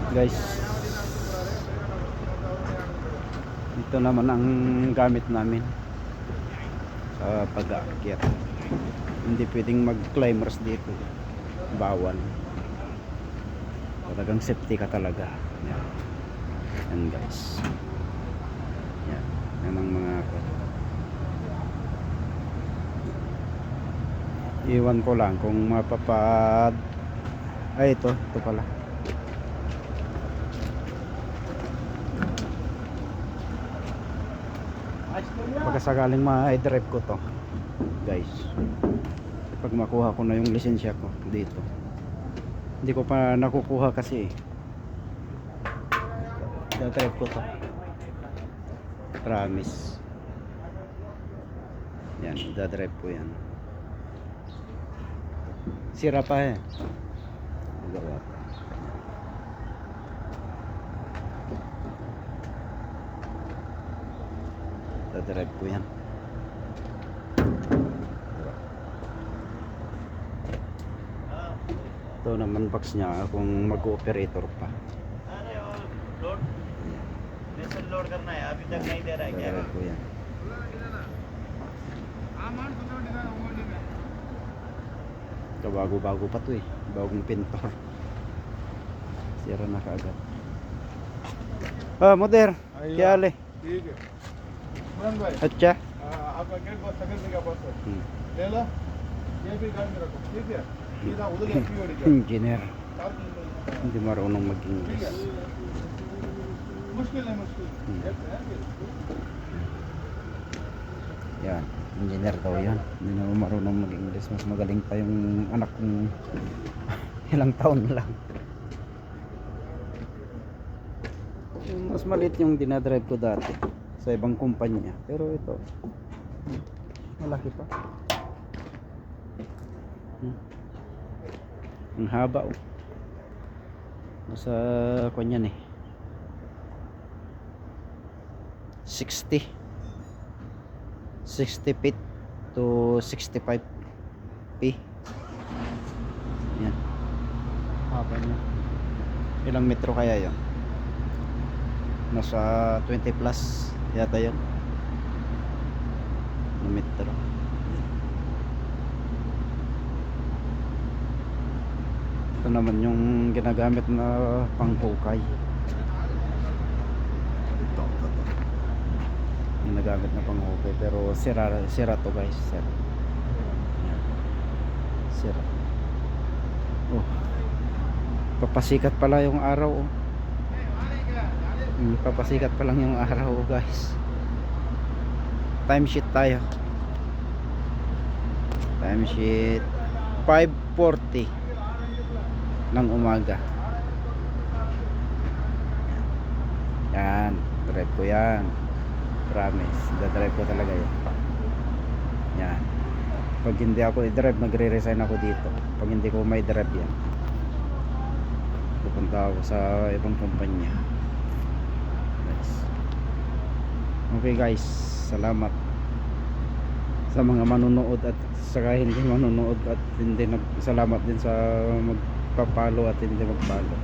Guys, ito naman ang gamit namin sa pag-aakyat. Hindi pwedeng mag climbers dito, bawal. Talagang safety ka talaga. Yan, yan guys. Yan, yan ang mga iwan ko lang kung mapapad. Ay, ito pala. Baka sakaling ma-drive ko to guys, pag makuha ko na yung lisensya ko dito. Hindi ko pa nakukuha kasi da-drive ko to, promise. Yan, da-drive ko yan. Sira pa gawa pa. Da-drive ko yan. Ito naman box niya kung mag-operator pa. Load pressure load करना है, अभी तक नहीं दे रहा है क्या? Da-drive ko yan. Ito bago-bago pa to bagong pintor. Sira na kaagad. मोदेर क्या हाल है? ठीक है मोहन भाई। अच्छा, आपका गेट बहुत सगल से क्या पास ले लो, ये भी गाड़ी में रखो, ठीक है? सीधा उधर की ओर जाओ। engineer. Hindi marunong mag-English. मुश्किल है मुश्किल। Yan, engineer daw yan. Hindi na marunong mag-English. Mas magaling pa yung anak kong ilang taon lang. Mas maliit yung dinadrive ko dati sa ibang kumpanya, pero ito malaki pa. Ang haba nasa kanyan 60 feet to 65 feet. Yan, haba niya. Ilang metro kaya yun? Nasa 20 plus yata yun na metro. Ito naman yung ginagamit na panghukay. Ito. Ginagamit na panghukay, pero sira to guys, sira. Yan. Sira. Oh, papasikat pala yung araw papasikat pa lang yung araw guys. Time sheet tayo. Time sheet 5:40 ng umaga. Yan, drive ko yan, promise. Da-drive ko talaga yan. Yan, pag hindi ako i-drive, magre-resign ako dito. Pag hindi ko may drive yan, pupunta ako sa ibang kumpanya. Okay guys, salamat sa mga manunood at saka hindi manunood, at hindi salamat din sa magpapalo at hindi magpalo.